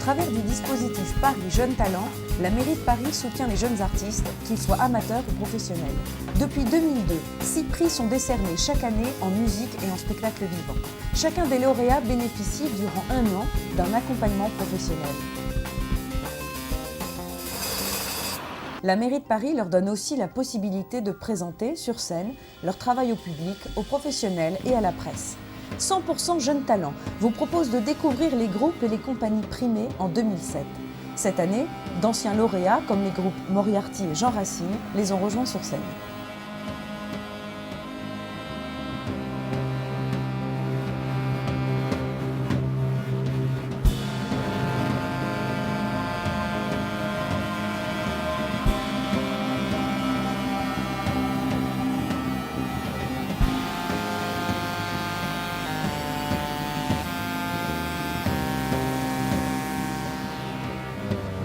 travers du dispositif Paris Jeunes Talents, la mairie de Paris soutient les jeunes artistes, qu'ils soient amateurs ou professionnels. Depuis 2002, 6 prix sont décernés chaque année en musique et en spectacle vivant. Chacun des lauréats bénéficie durant 1 an d'un accompagnement professionnel. La mairie de Paris leur donne aussi la possibilité de présenter sur scène leur travail au public, aux professionnels et à la presse. 100% Jeunes Talents vous propose de découvrir les groupes et les compagnies primées en 2007. Cette année, d'anciens lauréats comme les groupes Moriarty et Jean Racine les ont rejoints sur scène.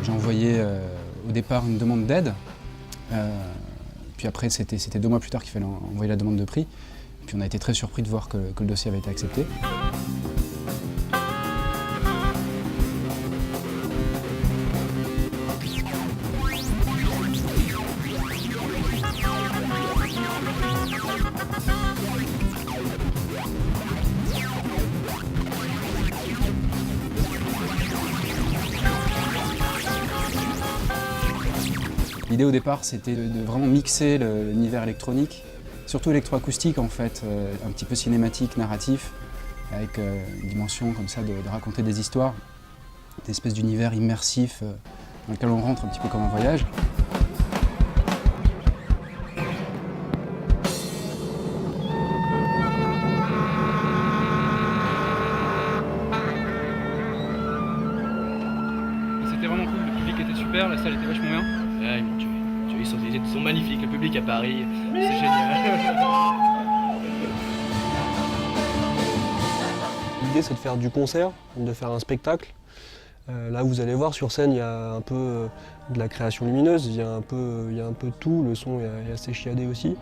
J'ai envoyé au départ une demande d'aide, puis après c'était 2 mois plus tard qu'il fallait envoyer la demande de prix. Puis on a été très surpris de voir que le dossier avait été accepté. L'idée au départ, c'était de vraiment mixer l'univers électronique, surtout électroacoustique en fait, un petit peu cinématique, narratif, avec une dimension comme ça de raconter des histoires, des espèces d'univers immersifs dans lequel on rentre un petit peu comme un voyage. C'était vraiment cool, le public était super, la salle était vachement bien. Ouais, ils m'ont tué. Ils sont magnifiques, le public à Paris, c'est génial. L'idée c'est de faire du concert, de faire un spectacle. Là vous allez voir sur scène il y a un peu de la création lumineuse, il y a un peu de tout, le son est assez chiadé aussi.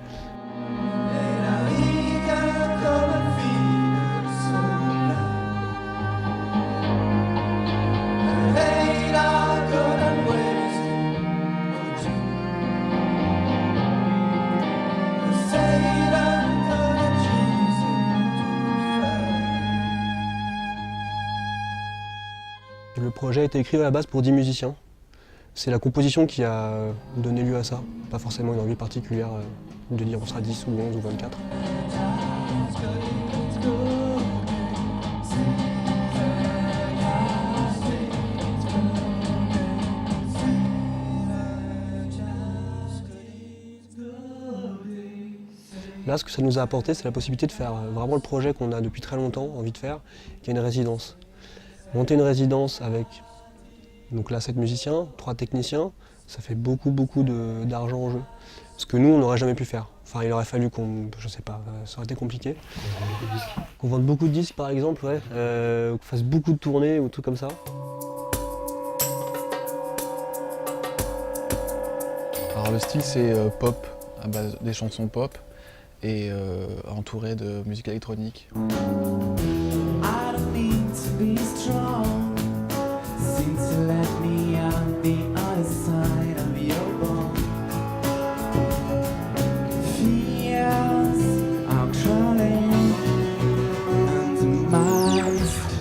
Le projet a été écrit à la base pour 10 musiciens. C'est la composition qui a donné lieu à ça, pas forcément une envie particulière de dire on sera 10 ou 11 ou 24. Là, ce que ça nous a apporté, c'est la possibilité de faire vraiment le projet qu'on a depuis très longtemps envie de faire, qui est une résidence. Monter une résidence avec, donc là, 7 musiciens, 3 techniciens, ça fait beaucoup d'argent en jeu. Ce que nous, on n'aurait jamais pu faire. Enfin, il aurait fallu qu'on, je sais pas, ça aurait été compliqué. Qu'on vende beaucoup de disques, par exemple, ouais, qu'on fasse beaucoup de tournées ou tout comme ça. Alors le style, c'est pop, à base des chansons pop, et entouré de musique électronique.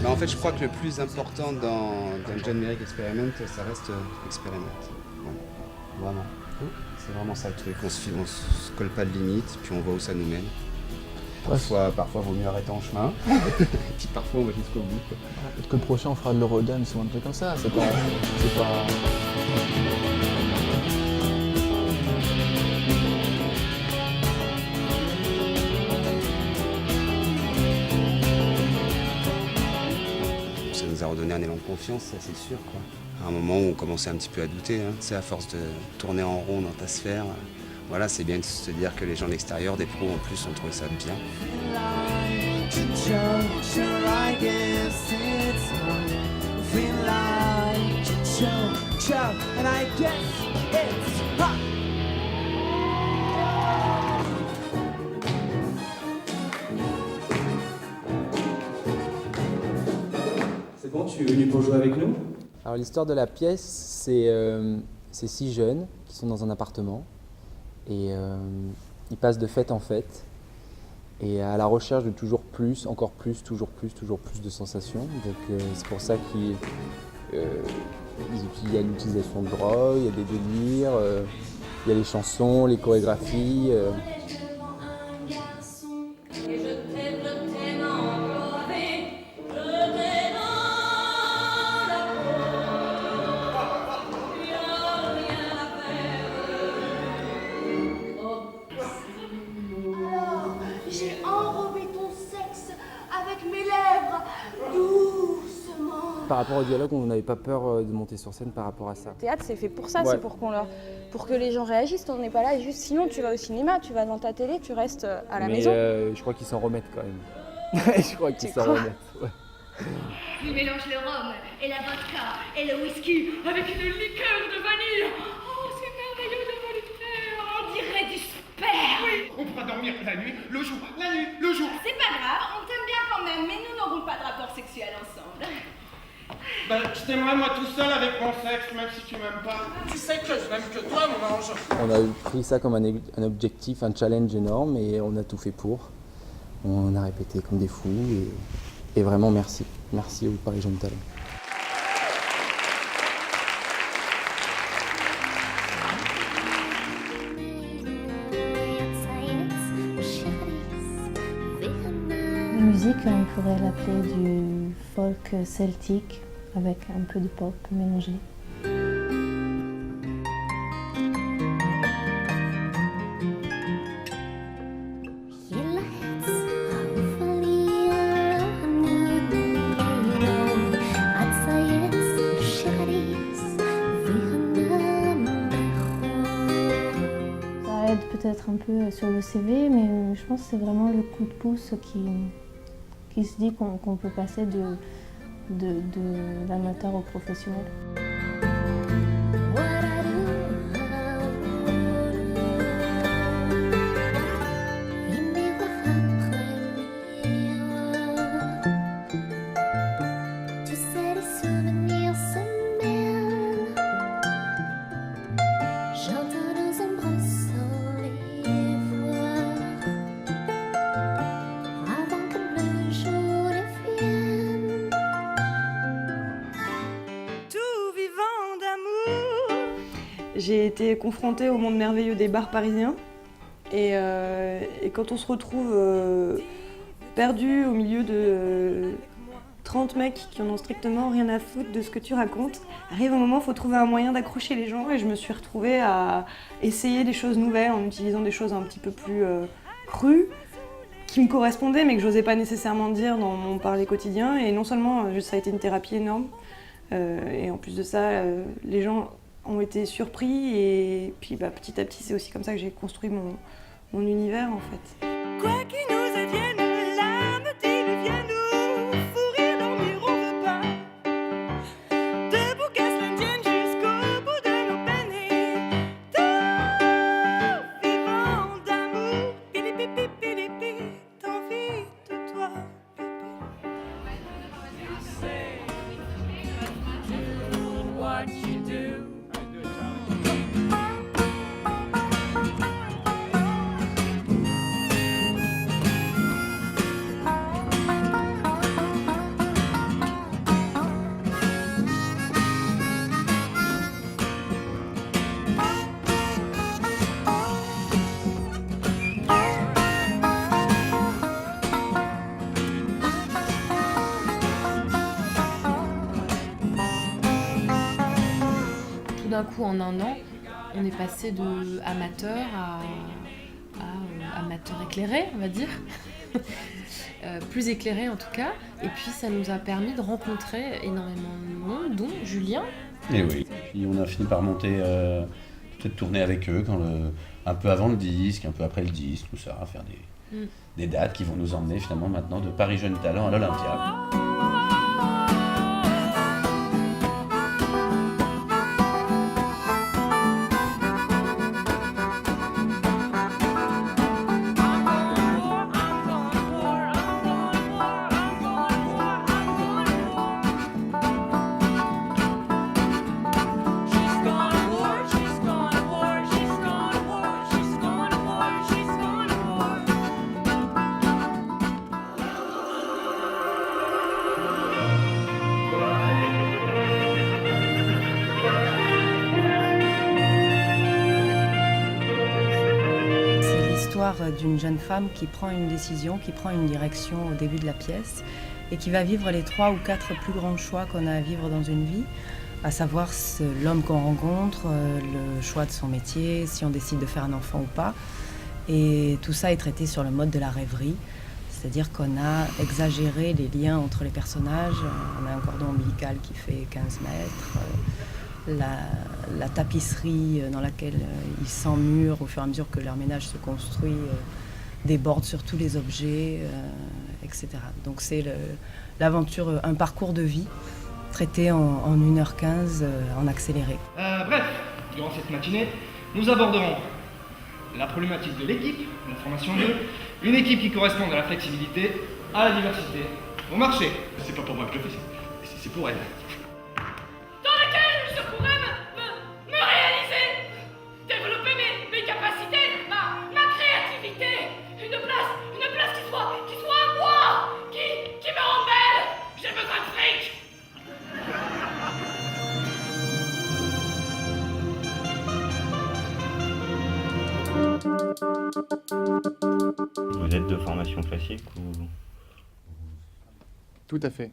En fait, je crois que le plus important dans John Merrick Experiment, ça reste expérimente. Voilà. Vraiment. C'est vraiment ça le truc. On se colle pas de limite, puis on voit où ça nous mène. Parfois, vaut mieux arrêter en chemin, et puis parfois on va jusqu'au bout. Peut-être que le prochain on fera de l'Eurodance ou un truc comme ça. C'est pas... Ça nous a redonné un élan de confiance, ça c'est sûr, quoi. À un moment où on commençait un petit peu à douter, hein. C'est à force de tourner en rond dans ta sphère. Voilà, c'est bien de se dire que les gens de l'extérieur, des pros en plus, ont trouvé ça bien. C'est bon, tu es venu pour jouer avec nous? Alors l'histoire de la pièce, c'est 6 jeunes qui sont dans un appartement et ils passent de fête en fête et à la recherche de toujours plus, encore plus, toujours plus de sensations. Donc c'est pour ça qu'il y a l'utilisation de drogue, il y a des délires, il y a les chansons, les chorégraphies. J'ai enrobé ton sexe avec mes lèvres, doucement. Par rapport au dialogue, on n'avait pas peur de monter sur scène par rapport à ça. Le théâtre, c'est fait pour ça, Ouais. c'est pour que les gens réagissent. On n'est pas là juste. Sinon, tu vas au cinéma, tu vas dans ta télé, tu restes à la maison. Je crois qu'ils s'en remettent quand même. Je crois qu'ils s'en remettent. Ouais. Il mélange le rhum et la vodka et le whisky avec une liqueur de vanille. Oh, c'est merveilleux de le faire. On dirait du sperme. Oui, on pourra dormir la nuit, le jour, la nuit, le jour. C'est pas grave, on t'aime bien quand même, mais nous n'aurons pas de rapport sexuel ensemble. Ben, je t'aimerais moi tout seul avec mon sexe, même si tu m'aimes pas. Tu sais que je n'aime que toi, mon ange. On a pris ça comme un objectif, un challenge énorme et on a tout fait pour. On a répété comme des fous et vraiment merci. Merci au Paris Jeunes Talents. La musique, on pourrait l'appeler du folk celtique avec un peu de pop mélangé. Ça aide peut-être un peu sur le CV, mais je pense que c'est vraiment le coup de pouce qui se dit qu'on peut passer de l'amateur au professionnel. J'ai été confrontée au monde merveilleux des bars parisiens. Et quand on se retrouve perdu au milieu de 30 mecs qui en ont strictement rien à foutre de ce que tu racontes, arrive un moment où il faut trouver un moyen d'accrocher les gens. Et je me suis retrouvée à essayer des choses nouvelles en utilisant des choses un petit peu plus crues, qui me correspondaient mais que j'osais pas nécessairement dire dans mon parler quotidien. Et non seulement ça a été une thérapie énorme, et en plus de ça, les gens ont été surpris et puis petit à petit c'est aussi comme ça que j'ai construit mon univers en fait. Quoi qu'il nous advienne, l'âme divine vienne nous fourrir, dormir, on veut pas. Debout qu'à cela tienne jusqu'au bout de nos peines et tout vivant d'amour. Pili pipi pili pi, t'envie de toi. What you do. Tout d'un coup, en un an, on est passé de amateur à amateur éclairé, on va dire. Plus éclairé en tout cas. Et puis ça nous a permis de rencontrer énormément de monde, dont Julien. Et oui, puis on a fini par monter toute cette tournée avec eux, un peu avant le disque, un peu après le disque, tout ça, faire des dates qui vont nous emmener finalement maintenant de Paris Jeunes Talents à l'Olympia. d'une jeune femme qui prend une décision, qui prend une direction au début de la pièce et qui va vivre les 3 ou 4 plus grands choix qu'on a à vivre dans une vie, à savoir l'homme qu'on rencontre, le choix de son métier, si on décide de faire un enfant ou pas. Et tout ça est traité sur le mode de la rêverie, c'est-à-dire qu'on a exagéré les liens entre les personnages. On a un cordon ombilical qui fait 15 mètres, la tapisserie dans laquelle ils s'emmurent au fur et à mesure que leur ménage se construit déborde sur tous les objets, etc. Donc c'est l'aventure, un parcours de vie traité en 1h15 en accéléré. Bref, durant cette matinée, nous aborderons la problématique de l'équipe, la formation d'eux, une équipe qui corresponde à la flexibilité, à la diversité, au marché. C'est pas pour moi que je le fais, c'est pour elle. Dans lequel je pourrais me réaliser, développer mes capacités, ma créativité, une place qui soit à moi, qui me rend belle. J'ai besoin de fric. Vous êtes de formation classique ou... Tout à fait.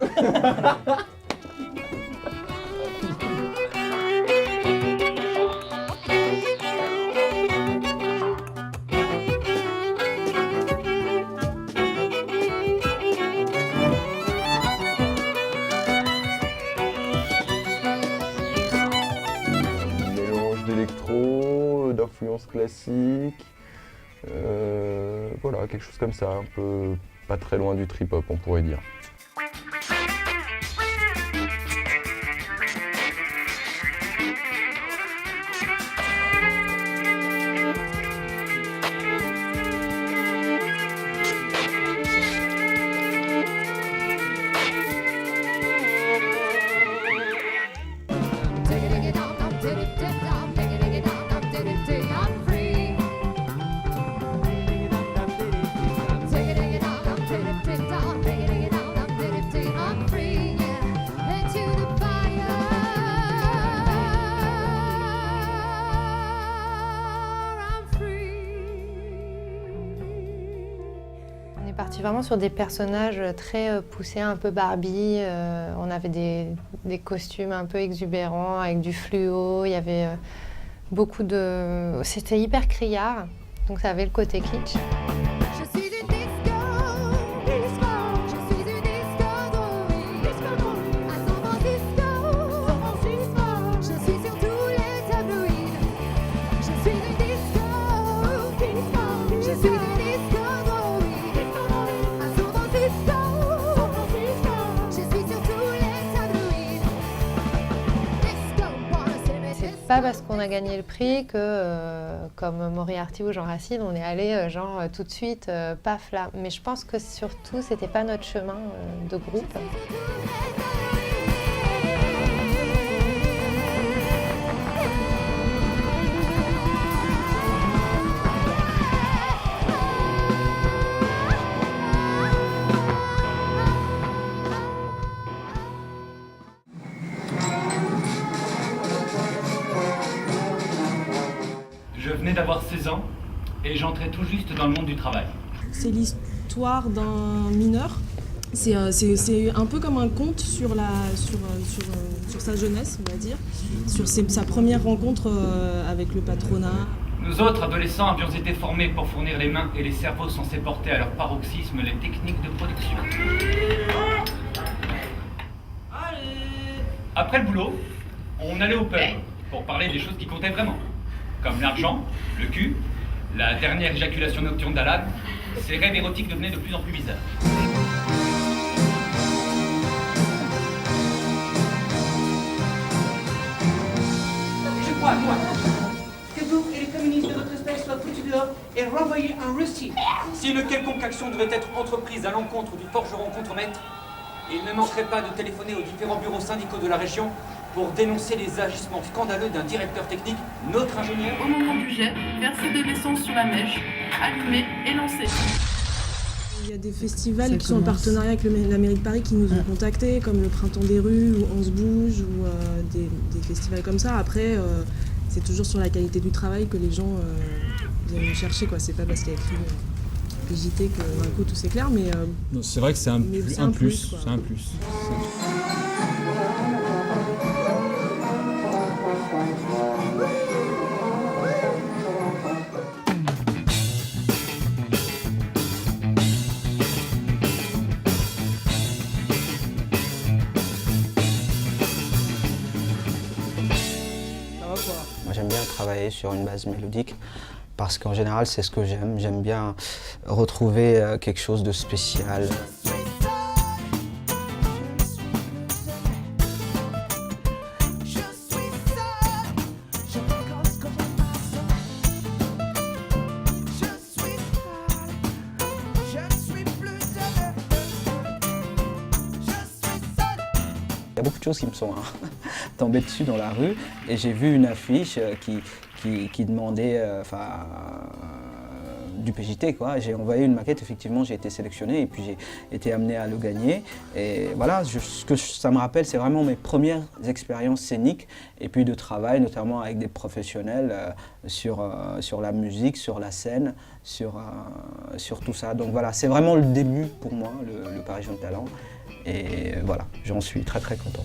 Mélange d'électro, d'influence classique. Voilà, quelque chose comme ça, un peu pas très loin du trip-hop, on pourrait dire. On est parti vraiment sur des personnages très poussés, un peu Barbie. On avait des costumes un peu exubérants avec du fluo. Il y avait beaucoup de... C'était hyper criard, donc ça avait le côté kitsch. Pas parce qu'on a gagné le prix que, comme Moriarty ou Jean Racine, on est allé genre tout de suite, paf là. Mais je pense que surtout, c'était pas notre chemin de groupe. Je venais d'avoir 16 ans et j'entrais tout juste dans le monde du travail. C'est l'histoire d'un mineur. C'est un peu comme un conte sur sa jeunesse, on va dire, sur sa première rencontre avec le patronat. Nous autres, adolescents, avions été formés pour fournir les mains et les cerveaux censés porter à leur paroxysme les techniques de production. Après le boulot, on allait au pub pour parler des choses qui comptaient vraiment. Comme l'argent, le cul, la dernière éjaculation nocturne d'Alan, ces rêves érotiques devenaient de plus en plus bizarres. Je crois, moi, que vous et les communistes de votre espèce soient foutus dehors et renvoyés en Russie. Si une quelconque action devait être entreprise à l'encontre du forgeron contremaître, il ne manquerait pas de téléphoner aux différents bureaux syndicaux de la région pour dénoncer les agissements scandaleux d'un directeur technique, notre ingénieur. Au moment du jet, verser de l'essence sur la mèche, allumer et lancer. Il y a des festivals qui sont en partenariat avec la mairie de Paris qui nous ont contactés, comme le Printemps des rues ou On se bouge, ou des festivals comme ça. Après, c'est toujours sur la qualité du travail que les gens viennent me chercher, quoi. C'est pas parce qu'il y a écrit PJT que d'un coup tout s'éclaire, mais c'est vrai que c'est un plus. Quoi. C'est un plus. Moi j'aime bien travailler sur une base mélodique parce qu'en général c'est ce que j'aime. J'aime bien retrouver quelque chose de spécial. Il y a beaucoup de choses qui me sont tombées dessus dans la rue et j'ai vu une affiche qui demandait du PJT, quoi. J'ai envoyé une maquette, effectivement j'ai été sélectionné et puis j'ai été amené à le gagner. Et voilà, ce que ça me rappelle, c'est vraiment mes premières expériences scéniques et puis de travail, notamment avec des professionnels sur la musique, sur la scène, sur tout ça. Donc voilà, c'est vraiment le début pour moi, le Paris Jeunes Talents. Et voilà, j'en suis très très content.